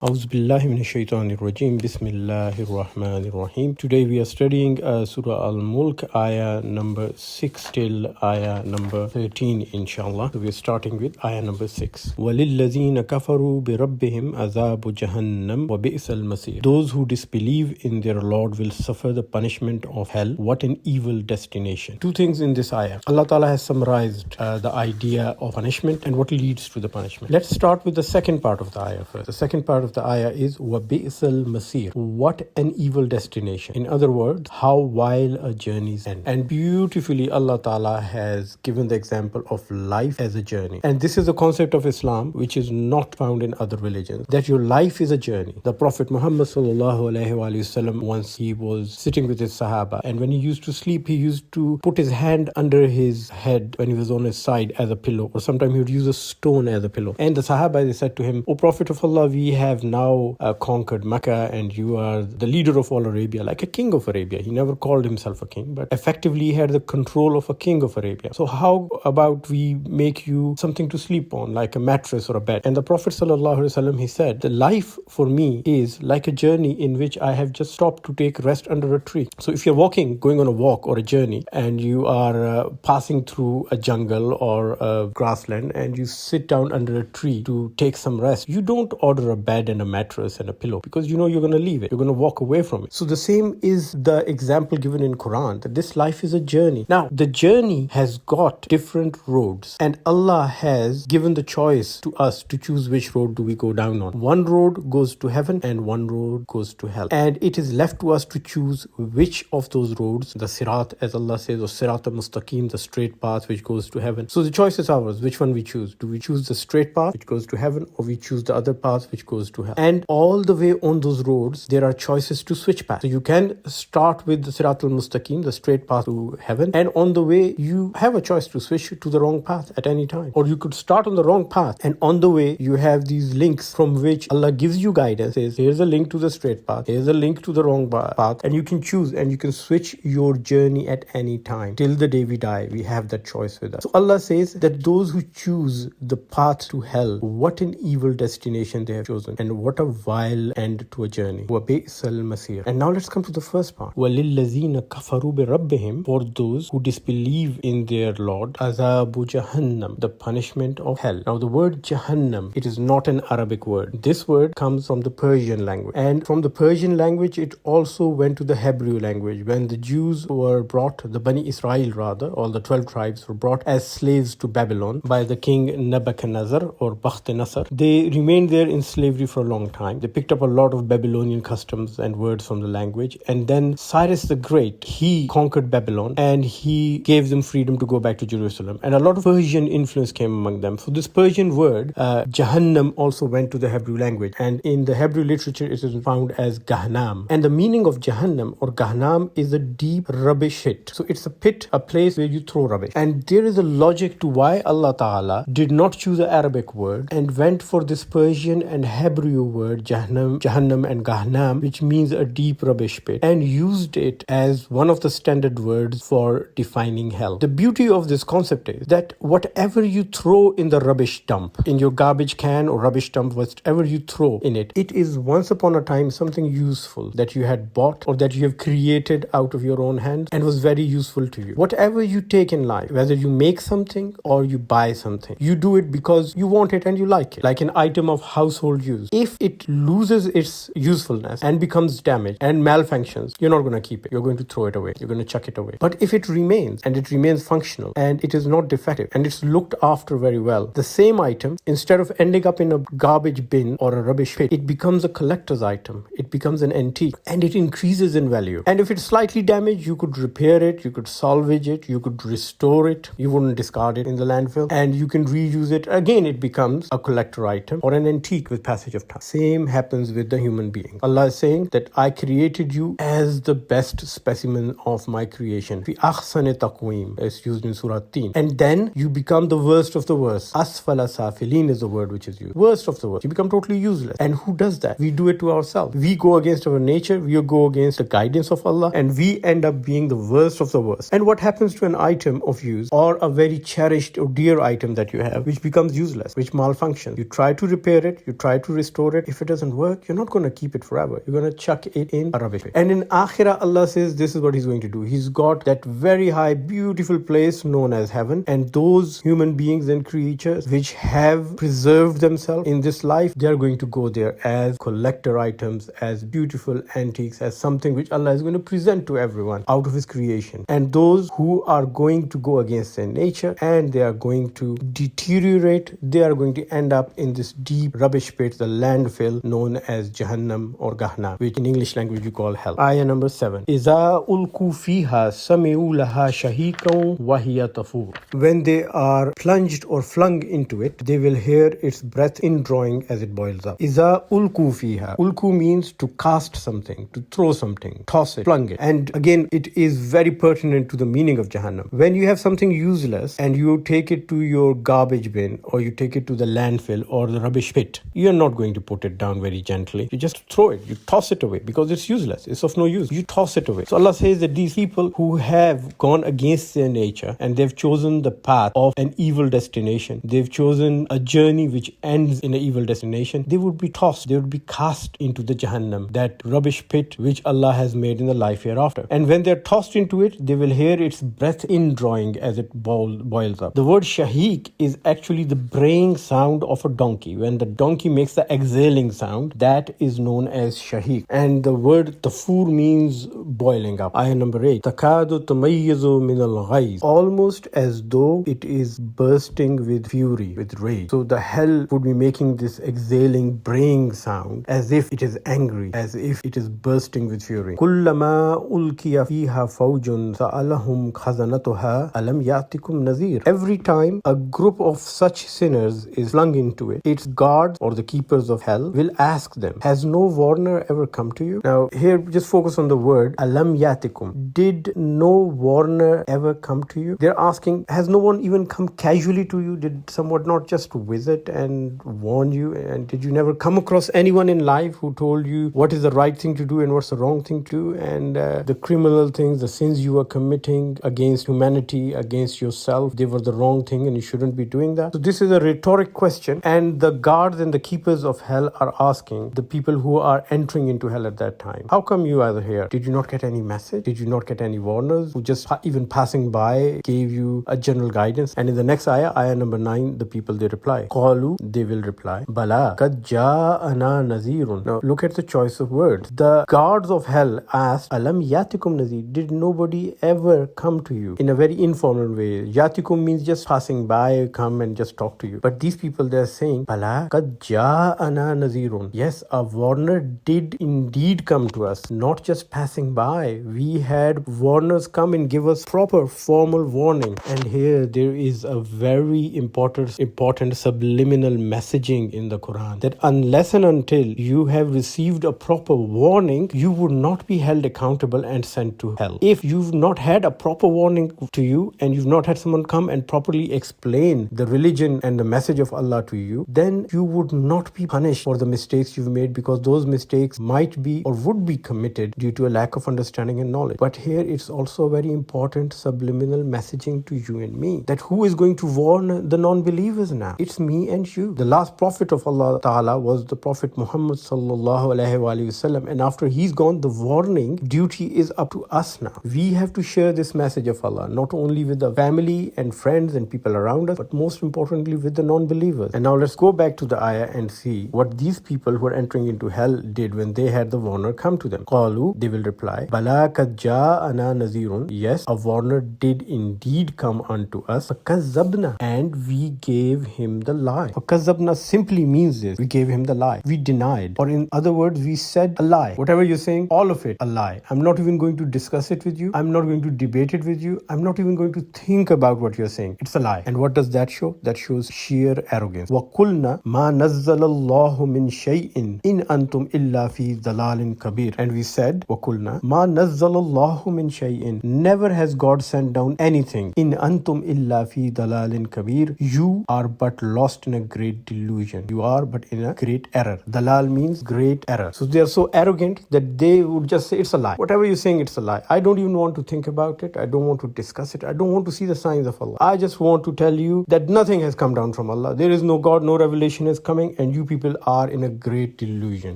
A'udhu billahi minash shaitanir rajim. Bismillahir rahmanir rahim. Today we are studying Surah Al-MULK, Ayah number 6 till Ayah number 13, inshallah. So we are starting with Ayah number 6. وَلِلَّذِينَ كَفَرُوا بِرَبِّهِمْ عَذَابُ جَهَنَّمْ وَبِئْسَ الْمَصِيرُ. Those who disbelieve in their Lord will suffer the punishment of hell. What an evil destination. Two things in this ayah. Allah Ta'ala has summarized the idea of punishment and what leads to the punishment. Let's start with the second part of the ayah first. The second part of the ayah is وَبِئْسَ الْمَصِيرُ. What an evil destination. In other words, how vile a journey's end. And beautifully Allah Ta'ala has given the example of life as a journey. And this is the concept of Islam which is not found in other religions. That your life is a journey. The Prophet Muhammad ﷺ, once he was sitting with his Sahaba, and when he used to sleep, he used to put his hand under his head when he was on his side as a pillow, or sometimes he would use a stone as a pillow. And the Sahaba, they said to him, O Prophet of Allah, we have now conquered Mecca and you are the leader of all Arabia, like a king of Arabia. He never called himself a king, but effectively he had the control of a king of Arabia. So how about we make you something to sleep on, like a mattress or a bed? And the Prophet ﷺ, he said, the life for me is like a journey in which I have just stopped to take rest under a tree. So if you're walking, going on a walk or a journey, and you are passing through a jungle or a grassland, and you sit down under a tree to take some rest, you don't order a bed and a mattress and a pillow because you know you're going to leave it. You're going to walk away from it. So the same is the example given in Quran, that this life is a journey. Now, the journey has got different roads, and Allah has given the choice to us to choose which road do we go down on. One road goes to heaven and one road goes to hell. And it is left to us to choose which of those roads, the sirat, as Allah says, or sirat al-mustaqim, the straight path which goes to heaven. So the choice is ours, which one we choose. Do we choose the straight path which goes to heaven, or we choose the other path which goes to hell? And all the way on those roads, there are choices to switch path. So you can start with the sirat al-mustaqim, the straight path to heaven, and on the way you have a choice to switch to the wrong path at any time. Or you could start on the wrong path, and on the way you have these links from which Allah gives you guidance, says here's a link to the straight path, here's a link to the wrong path, and you can choose and you can switch your journey at any time. Till the day we die, we have that choice with us. So Allah says that those who choose the path to hell, what an evil destination they have chosen, and what a vile end to a journey. وَبِئْسَ الْمَصِيرُ. And now let's come to the first part. وَلِلَّذِينَ كَفَرُوا بِرَبِّهِمْ. For those who disbelieve in their Lord, عَذَابُ جَهَنَّمْ. The punishment of hell. Now the word Jahannam, it is not an Arabic word. This word comes from the Persian language. And from the Persian language, it also went to the Hebrew language. When the Jews were brought, the Bani Israel rather, all the 12 tribes were brought as slaves to Babylon by the king Nebuchadnezzar or Bakhti-Nasr. They remained there in slavery for a long time. They picked up a lot of Babylonian customs and words from the language. And then Cyrus the Great, he conquered Babylon and he gave them freedom to go back to Jerusalem. And a lot of Persian influence came among them. So this Persian word, Jahannam, also went to the Hebrew language. And in the Hebrew literature, it is found as Gahnam. And the meaning of Jahannam or Gahnam is a deep rubbish pit. So it's a pit, a place where you throw rubbish. And there is a logic to why Allah Ta'ala did not choose an Arabic word and went for this Persian and Hebrew word, Jahannam and Gahnam, which means a deep rubbish pit, and used it as one of the standard words for defining hell. The beauty of this concept is that whatever you throw in the rubbish dump, in your garbage can or rubbish dump, whatever you throw in it, it is once upon a time something useful that you had bought or that you have created out of your own hands and was very useful to you. Whatever you take in life, whether you make something or you buy something, you do it because you want it and you like it, like an item of household use. If it loses its usefulness and becomes damaged and malfunctions, you're not going to keep it. You're going to throw it away. You're going to chuck it away. But if it remains and it remains functional and it is not defective and it's looked after very well, the same item, instead of ending up in a garbage bin or a rubbish pit, it becomes a collector's item. It becomes an antique and it increases in value. And if it's slightly damaged, you could repair it, you could salvage it, you could restore it. You wouldn't discard it in the landfill and you can reuse it. Again, it becomes a collector item or an antique with passage of time. Same happens with the human being. Allah is saying that I created you as the best specimen of my creation. Fi ahsani taqweem, as used in Surah 13. And then you become the worst of the worst. Asfala safilin is the word which is used. Worst of the worst. You become totally useless. And who does that? We do it to ourselves. We go against our nature. We go against the guidance of Allah. And we end up being the worst of the worst. And what happens to an item of use or a very cherished or dear item that you have, which becomes useless, which malfunctions? You try to repair it. You try to restore store it. If it doesn't work, you're not going to keep it forever. You're going to chuck it in a rubbish bin. And in Akhirah, Allah says this is what He's going to do. He's got that very high, beautiful place known as heaven, and those human beings and creatures which have preserved themselves in this life, they are going to go there as collector items, as beautiful antiques, as something which Allah is going to present to everyone out of His creation. And those who are going to go against their nature and they are going to deteriorate, they are going to end up in this deep rubbish pit, the landfill known as Jahannam or Gehenna, which in English language you call hell. Ayah number 7. إِذَا أُلْقُوا فِيهَا سَمِعُوا لَهَا شَهِيقًا وَهِيَ تَفُورُ. When they are plunged or flung into it, they will hear its breath indrawing as it boils up. إِذَا أُلْقُوا فِيهَا. Ulku means to cast something, to throw something, toss it, flung it. And again, it is very pertinent to the meaning of Jahannam. When you have something useless and you take it to your garbage bin or you take it to the landfill or the rubbish pit, you're not going to put it down very gently. You just throw it, you toss it away because it's useless, it's of no use. You toss it away. So Allah says that these people who have gone against their nature and they've chosen the path of an evil destination, they've chosen a journey which ends in an evil destination, they would be tossed, they would be cast into the Jahannam, that rubbish pit which Allah has made in the life hereafter. And when they're tossed into it, they will hear its breath indrawing as it boils up. The word shahiq is actually the braying sound of a donkey. When the donkey makes the exhaling sound, that is known as shahiq. And the word tafur means boiling up. Ayah number 8. Takadu tamayyizu min al-ghayz. Almost as though it is bursting with fury, with rage. So the hell would be making this exhaling, braying sound as if it is angry, as if it is bursting with fury. Kullama ulkiya fiha fawjun sa'alahum khazanatuha alam ya'tikum nazir. Every time a group of such sinners is flung into it, its guards or the keepers of hell will ask them, has no warner ever come to you? Now here just focus on the word alam ya'tikum. Did no warner ever come to you? They're asking, has no one even come casually to you? Did someone not just visit and warn you? And did you never come across anyone in life who told you what is the right thing to do and what's the wrong thing to do, and the criminal things, the sins you are committing against humanity, against yourself, they were the wrong thing and you shouldn't be doing that? So this is a rhetoric question, and the guards and the keepers of hell are asking the people who are entering into hell at that time, how come you are here? Did you not get any message? Did you not get any warners who just even passing by gave you a general guidance? And in the next ayah, ayah number 9, the people they reply, qalu, they will reply, bala kad ja'ana nazirun. Now look at the choice of words. The guards of hell asked, alam yatikum nazir, did nobody ever come to you? In a very informal way. Yatikum means just passing by, come and just talk to you. But these people, they're saying, bala kad ja'ana nazirun. Yes, a warner did indeed come to us, not just passing by. We had warners come and give us proper formal warning. And here there is a very important subliminal messaging in the Quran, that unless and until you have received a proper warning, you would not be held accountable and sent to hell. If you've not had a proper warning to you and you've not had someone come and properly explain the religion and the message of Allah to you, then you would not be punished for the mistakes you've made, because those mistakes might be or would be committed due to a lack of understanding and knowledge. But here it's also a very important subliminal messaging to you and me, that who is going to warn the non-believers now? It's me and you. The last prophet of Allah Ta'ala was the Prophet Muhammad sallallahu alaihi wasallam, and after he's gone, the warning duty is up to us now. We have to share this message of Allah, not only with the family and friends and people around us, but most importantly with the non-believers. And now let's go back to the ayah and see what these people who are entering into hell did when they had the warner come to them. Qalu, they will reply, bala kad ja'ana nazirun. Yes, a warner did indeed come unto us. Fakazzabna, and we gave him the lie. Fakazzabna simply means this: we gave him the lie. We denied, or in other words, we said a lie. Whatever you're saying, all of it a lie. I'm not even going to discuss it with you. I'm not going to debate it with you. I'm not even going to think about what you're saying. It's a lie. And what does that show? That shows sheer arrogance. وَقُلْنَا مَا نَزَّلَ اللَّهُ مِنْ شَيْءٍ إِنْ أَنْتُمْ إِلَّا فِي ضَلَالٍ كَبِيرٍ. And we said, وَقُلْنَا مَا نَزَّلَ اللَّهُ مِنْ شَيْءٍ. Never has God sent down anything. إِنْ أَنْتُمْ إِلَّا فِي ضَلَالٍ كَبِيرٍ. You are but lost in a great delusion. You are but in a great error. Dalal means great error. So they are so arrogant that they would just say it's a lie. Whatever you're saying, it's a lie. I don't even want to think about it. I don't want to discuss it. I don't want to see the signs of Allah. I just want to tell you that nothing has come down from Allah. There is no God, no revelation is coming, and you people people are in a great delusion.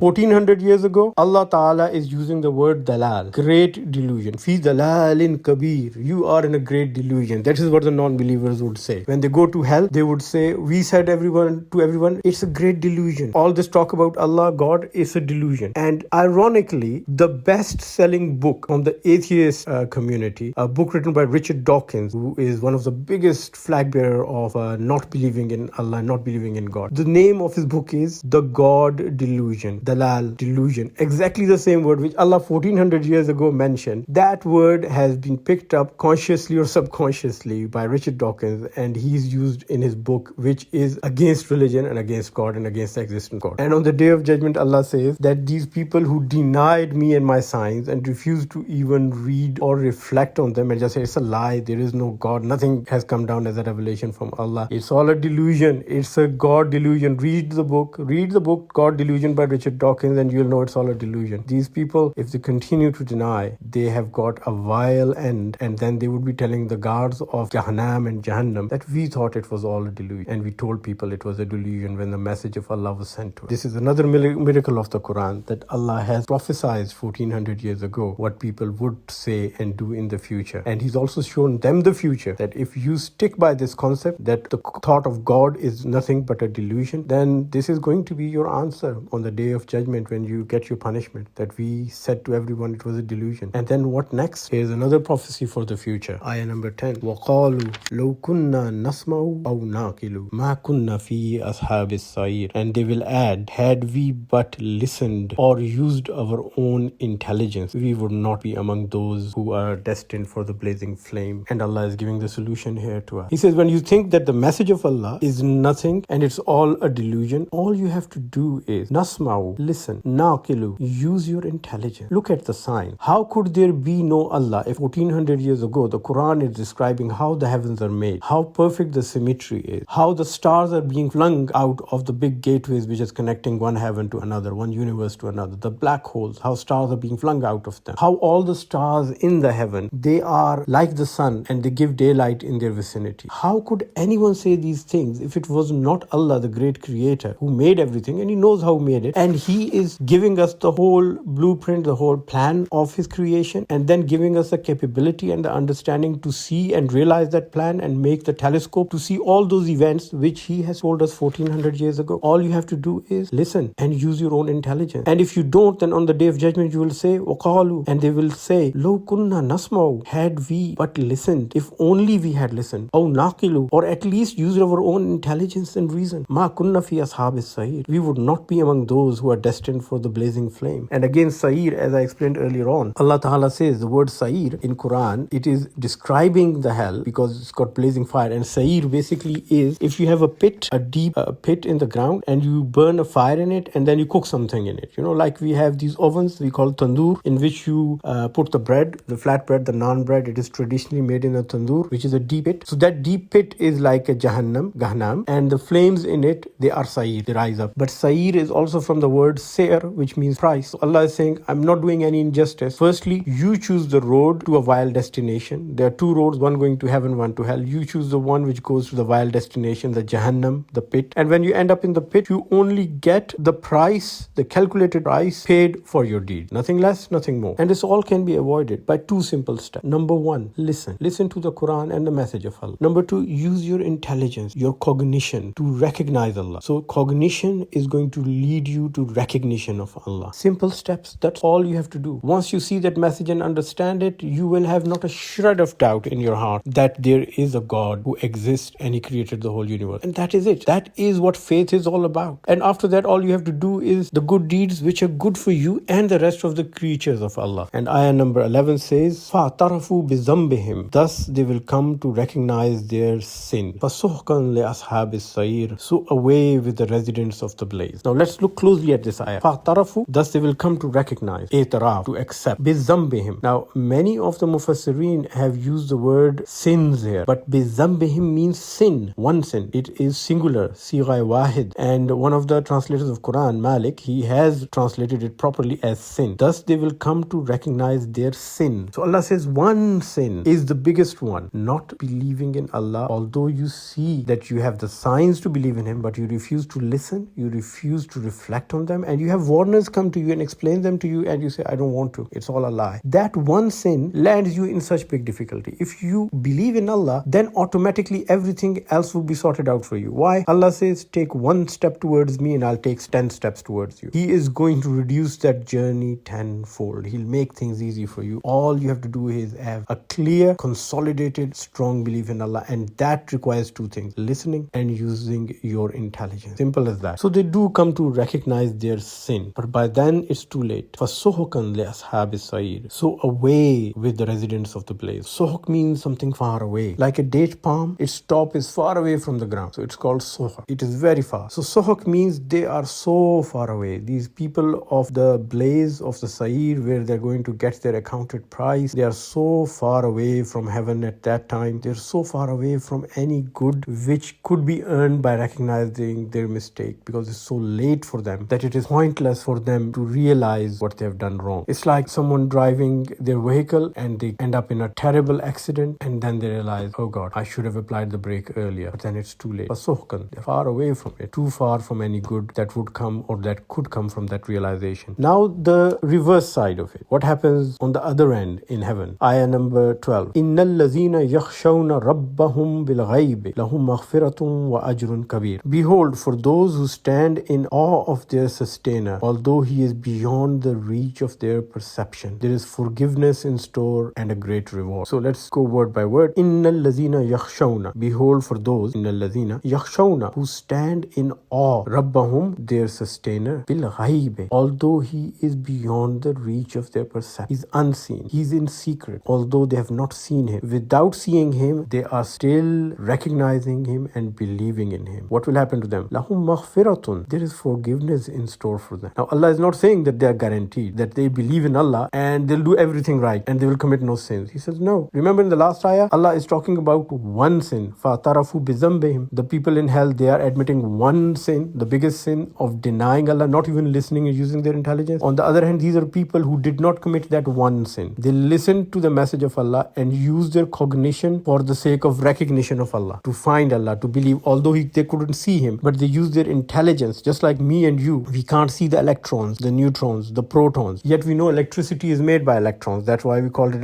1400 years ago, Allah Ta'ala is using the word dalal, great delusion. Fi dalalin kabir, you are in a great delusion. That is what the non-believers would say. When they go to hell, they would say, we said everyone, it's a great delusion. All this talk about Allah, God, is a delusion. And ironically, the best-selling book from the atheist community, a book written by Richard Dawkins, who is one of the biggest flag bearer of not believing in Allah, not believing in God. The name of his book is The God Delusion, Dalal, delusion. Exactly the same word which Allah 1400 years ago mentioned. That word has been picked up consciously or subconsciously by Richard Dawkins, and he's used in his book, which is against religion and against God and against the existence of God. And on the Day of Judgment, Allah says that these people who denied me and my signs and refused to even read or reflect on them and just say it's a lie, there is no God, nothing has come down as a revelation from Allah, it's all a delusion, it's a God delusion. Read the book God Delusion by Richard Dawkins, and you'll know it's all a delusion. These people, if they continue to deny, they have got a vile end, and then they would be telling the guards of Jahannam and Jahannam that we thought it was all a delusion, and we told people it was a delusion when the message of Allah was sent to us. This is another miracle of the Quran, that Allah has prophesied 1400 years ago what people would say and do in the future, and He's also shown them the future, that if you stick by this concept that the thought of God is nothing but a delusion, then this is going to be your answer on the Day of Judgment when you get your punishment, that we said to everyone it was a delusion. And then what next? Here's another prophecy for the future. Ayah number 10. وَقَالُوا لَوْ كُنَّا نَسْمَعُ أَوْ نَعْقِلُ مَا كُنَّا فِي أَصْحَابِ السَّعِيرِ. And they will add, had we but listened or used our own intelligence, we would not be among those who are destined for the blazing flame. And Allah is giving the solution here to us. He says, when you think that the message of Allah is nothing and it's all a delusion, all you have to do is nasma'u, listen, naqilu, use your intelligence. Look at the sign. How could there be no Allah if 1400 years ago the Quran is describing how the heavens are made, how perfect the symmetry is, how the stars are being flung out of the big gateways which is connecting one heaven to another, one universe to another, the black holes, how stars are being flung out of them, how all the stars in the heaven, they are like the sun and they give daylight in their vicinity. How could anyone say these things if it was not Allah, the great creator, who made everything, and He knows how He made it, and He is giving us the whole blueprint, the whole plan of His creation, and then giving us the capability and the understanding to see and realize that plan and make the telescope to see all those events which He has told us 1400 years ago. All you have to do is listen and use your own intelligence. And if you don't, then on the Day of Judgment you will say وَقَالُوا, and they will say لَوْ كُنَّا نَسْمَعُ, had we but listened, if only we had listened, أَوْ نَعْقِلُ, or at least use our own intelligence and reason, مَا كُنَّا فِي أَصْحَابِ السَّعِيرِ, we would not be among those who are destined for the blazing flame. And again, Sa'ir, as I explained earlier on, Allah Ta'ala says the word Sa'ir in Quran, it is describing the hell because it's got blazing fire. And Sa'ir basically is, if you have a pit, a deep pit in the ground, and you burn a fire in it and then you cook something in it. You know, like we have these ovens we call tandoor, in which you put the bread, the flat bread, the naan bread. It is traditionally made in a tandoor, which is a deep pit. So that deep pit is like a Jahannam, and the flames in it, they are Sa'ir, they rise up. But Sa'ir is also from the word Sair, which means price. So Allah is saying, I'm not doing any injustice. Firstly, you choose the road to a vile destination. There are two roads, one going to heaven, one to hell. You choose the one which goes to the vile destination, the Jahannam, the pit. And when you end up in the pit, you only get the price, the calculated price paid for your deed. Nothing less, nothing more. And this all can be avoided by two simple steps. Number one, listen. Listen to the Quran and the message of Allah. Number two, use your intelligence, your cognition to recognize Allah. So cognition is going to lead you to recognition of Allah. Simple steps. That's all you have to do. Once you see that message and understand it, you will have not a shred of doubt in your heart that there is a God who exists and He created the whole universe. And that is it. That is what faith is all about. And after that, all you have to do is the good deeds which are good for you and the rest of the creatures of Allah. And ayah number 11 says, فَاعْتَرَفُوا بِذَنْبِهِمْ, thus they will come to recognize their sin. فَسُحْقًا لِأَصْحَابِ السَّعِيرِ, so away with the residents of the blaze. Now let's look closely at this ayah. فَاعْتَرَفُوا, thus they will come to recognize, إِعْتِرَاف, to accept, بِذَنْبِهِمْ. Now many of the Mufassirin have used the word sins here, but بِذَنْبِهِمْ means sin, one sin. It is singular, sighai wahid. And one of the translators of Quran, Malik, he has translated it properly as sin. Thus they will come to recognize their sin. So Allah says one sin is the biggest one, not believing in Allah. Although you see that you have the signs to believe in Him, but you refuse to listen listen, you refuse to reflect on them, and you have warners come to you and explain them to you, and you say, I don't want to. It's all a lie. That one sin lands you in such big difficulty. If you believe in Allah, then automatically everything else will be sorted out for you. Why? Allah says, take one step towards me and I'll take 10 steps towards you. He is going to reduce that journey tenfold. He'll make things easy for you. All you have to do is have a clear, consolidated, strong belief in Allah, and that requires two things: listening and using your intelligence. Simple as that. So they do come to recognize their sin, but by then it's too late. فَسُحُقًا لِأَصْحَابِ السَّعِيرِ. So away with the residents of the place. Suhuk means something far away. Like a date palm, its top is far away from the ground. So it's called suhuk. It is very far. So suhuk means they are so far away. These people of the blaze of the Sa'ir, where they're going to get their accounted price, they are so far away from heaven at that time. They're so far away from any good which could be earned by recognizing their mistake, because it's so late for them that it is pointless for them to realize what they have done wrong. It's like someone driving their vehicle and they end up in a terrible accident, and then they realize, oh God, I should have applied the brake earlier, but then it's too late. They're far away from it, too far from any good that would come or that could come from that realization. Now the reverse side of it. What happens on the other end in heaven? Ayah number 12. Innal lazina yakhshawna rabbahum bil ghayb lahum maghfiratun wa ajrun kabir. Behold, for those who stand in awe of their sustainer, although he is beyond the reach of their perception, there is forgiveness in store and a great reward. So let's go word by word. Innal lazina yakhshawna. Behold, for those innal lazina yakhshawna, who stand in awe, rabbahum, their sustainer, bil ghayb, although he is beyond the reach of their perception. He's unseen. He's in secret. Although they have not seen him, without seeing him, they are still recognizing him and believing in him. What will happen to them? Lahum maghfiratun. There is forgiveness in store for them. Now Allah is not saying that they are guaranteed that they believe in Allah and they'll do everything right and they will commit no sins. He says no. Remember in the last ayah, Allah is talking about one sin. فَاعْتَرَفُوا بِذَنْبِهِمْ. The people in hell, they are admitting one sin, the biggest sin of denying Allah, not even listening and using their intelligence. On the other hand, these are people who did not commit that one sin. They listened to the message of Allah and used their cognition for the sake of recognition of Allah, to find Allah, to believe, although they couldn't see him, but they used their intelligence. Just like me and you, we can't see the electrons, the neutrons, the protons, yet we know electricity is made by electrons. That's why we call it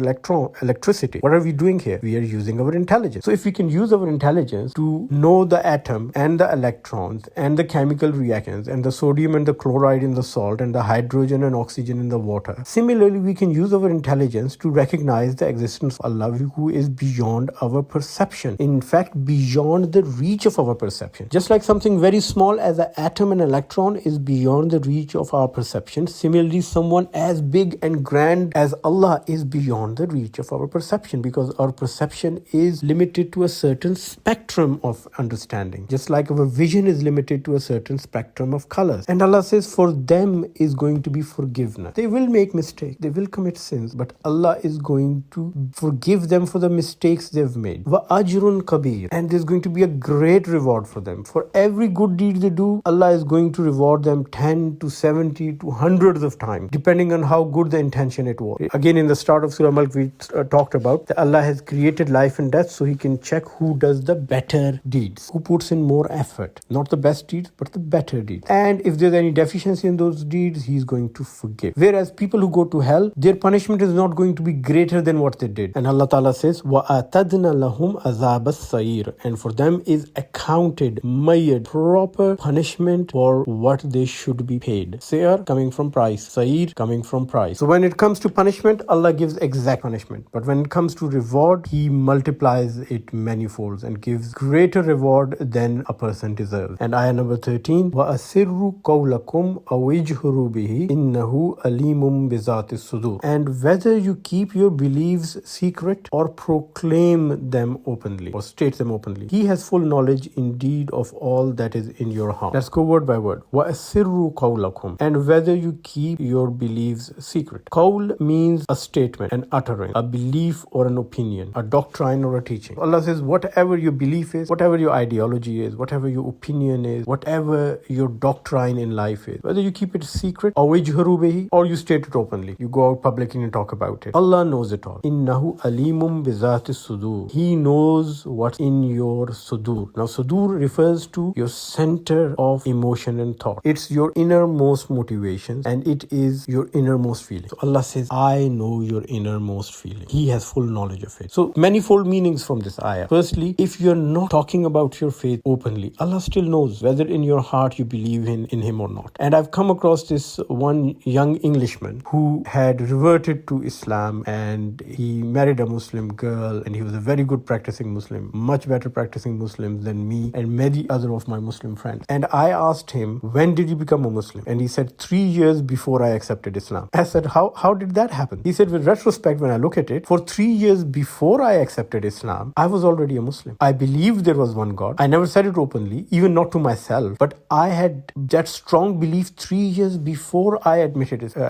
electricity. What are we doing here? We are using our intelligence. So if we can use our intelligence to know the atom and the electrons and the chemical reactions and the sodium and the chloride in the salt and the hydrogen and oxygen in the water, similarly we can use our intelligence to recognize the existence of Allah, who is beyond our perception. In fact, beyond the reach of our perception. Just like something very small as an atom and electron is beyond the reach of our perception, similarly someone as big and grand as Allah is beyond the reach of our perception, because our perception is limited to a certain spectrum of understanding, just like our vision is limited to a certain spectrum of colors. And Allah says for them is going to be forgiveness. They will make mistakes, they will commit sins, but Allah is going to forgive them for the mistakes they've made. Wa ajrun kabir. And there's going to be a great reward for them. For every good deed they do, Allah is going to reward them 10 to 70 to hundreds of times, depending on how good the intention it was. Again, in the start of Surah Al-Mulk, we talked about that Allah has created life and death so he can check who does the better deeds, who puts in more effort. Not the best deeds, but the better deeds. And if there's any deficiency in those deeds, he's going to forgive. Whereas people who go to hell, their punishment is not going to be greater than what they did. And Allah Ta'ala says, وَأَتَدْنَا لَهُمْ عَذَابَ السَّعِيرِ. And for them is accounted, made, proper punishment for what they should be paid. Sa'ir coming from price, Sa'ir coming from price. So when it comes to punishment, Allah gives exact punishment. But when it comes to reward, he multiplies it manifolds and gives greater reward than a person deserves. And ayah number 13, وَأَسِرُّ قَوْلَكُمْ أَوْ اجْهَرُوا بِهِ إِنَّهُ أَلِيمٌ بِذَاتِ الصُّدُورِ. And whether you keep your beliefs secret or proclaim them openly or state them openly, he has full knowledge indeed of all that is in your heart. Let's go word by word. وَأَسِرُّ قَوْلَكُمْ. And whether you keep your beliefs secret. Qawl means a statement, an utterance, a belief or an opinion, a doctrine or a teaching. Allah says whatever your belief is, whatever your ideology is, whatever your opinion is, whatever your doctrine in life is, whether you keep it secret or you state it openly, you go out publicly and talk about it, Allah knows it all. Innahu alimum bizati sudur. He knows what's in your sudur. Now sudur refers to your center center of emotion and thought. It's your innermost motivations and it is your innermost feeling. So Allah says, I know your innermost feeling. He has full knowledge of it. So manifold meanings from this ayah. Firstly, if you're not talking about your faith openly, Allah still knows whether in your heart you believe in him or not. And I've come across this one young Englishman who had reverted to Islam and he married a Muslim girl and he was a very good practicing Muslim, much better practicing Muslim than me and many other of my Muslim friends. And I asked him, when did you become a Muslim? And he said, 3 years before I accepted Islam. I said, how did that happen? He said, with retrospect, when I look at it, for 3 years before I accepted Islam, I was already a Muslim. I believed there was one God. I never said it openly, even not to myself, but I had that strong belief 3 years before I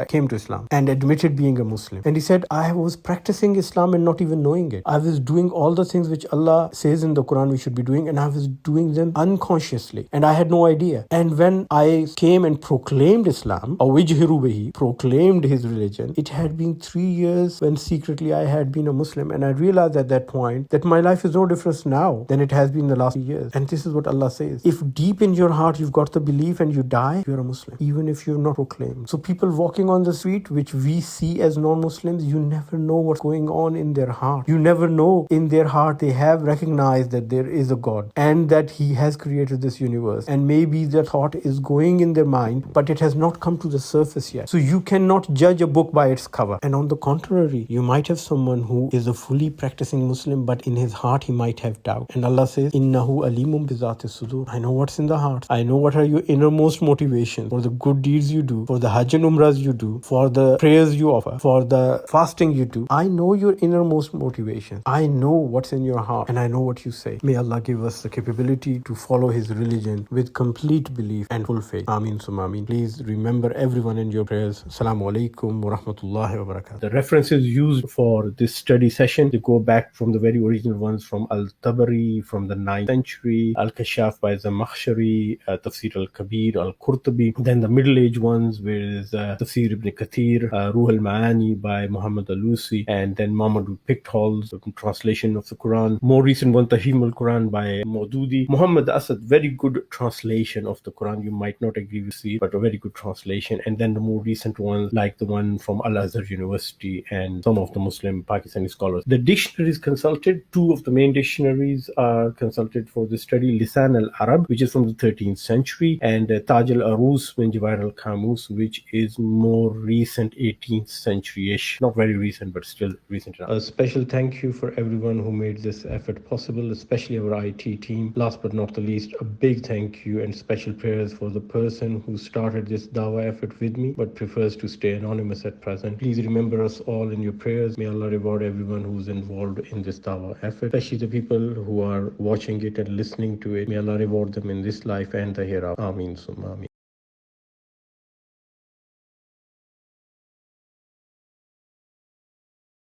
came to Islam and admitted being a Muslim. And he said, I was practicing Islam and not even knowing it. I was doing all the things which Allah says in the Quran we should be doing, and I was doing them unconsciously, and I had no idea. And when I came and proclaimed Islam, or wajhiru bihi, proclaimed his religion, it had been 3 years when secretly I had been a Muslim, and I realized at that point that my life is no different now than it has been the last 3 years. And this is what Allah says. If deep in your heart you've got the belief and you die, you're a Muslim, even if you're not proclaimed. So people walking on the street, which we see as non-Muslims, you never know what's going on in their heart. You never know in their heart they have recognized that there is a God and that He has created this universe. And maybe the thought is going in their mind, but it has not come to the surface yet. So you cannot judge a book by its cover. And on the contrary, you might have someone who is a fully practicing Muslim, but in his heart he might have doubt. And Allah says, Innahu alimun bizati sudur. I know what's in the heart. I know what are your innermost motivations for the good deeds you do, for the Hajj and Umrahs you do, for the prayers you offer, for the fasting you do. I know your innermost motivations. I know what's in your heart and I know what you say. May Allah give us the capability to follow His religion with complete belief and full faith. Ameen summa ameen. Please remember everyone in your prayers. Assalamu alaikum wa rahmatullahi wa barakatuh. The references used for this study session, they go back from the very original ones from Al-Tabari from the 9th century, Al-Kashaf by Zamakhshari, Tafseer Al-Kabir, Al-Qurtubi. Then the Middle Age ones, where is Tafseer Ibn Kathir, Ruh Al-Ma'ani by Muhammad Al-Lusi, and then Muhammad Pickthall's translation of the Quran. More recent one, Tahim Al-Quran by Maududi. Muhammad Asad, very good translation of the Quran. You might not agree with it, but a very good translation. And then the more recent ones, like the one from Al-Azhar University and some of the Muslim Pakistani scholars. The dictionaries consulted, two of the main dictionaries are consulted for this study, Lisan al-Arab, which is from the 13th century, and Taj al-Arus min Jawahir al-Kamus, which is more recent 18th century-ish. Not very recent, but still recent enough. A special thank you for everyone who made this effort possible, especially our IT team. Last but not the least, a big thank you and special prayers for the person who started this dawah effort with me, but prefers to stay anonymous at present. Please remember us all in your prayers. May Allah reward everyone who's involved in this dawah effort, especially the people who are watching it and listening to it. May Allah reward them in this life and the hereafter. Ameen summa ameen.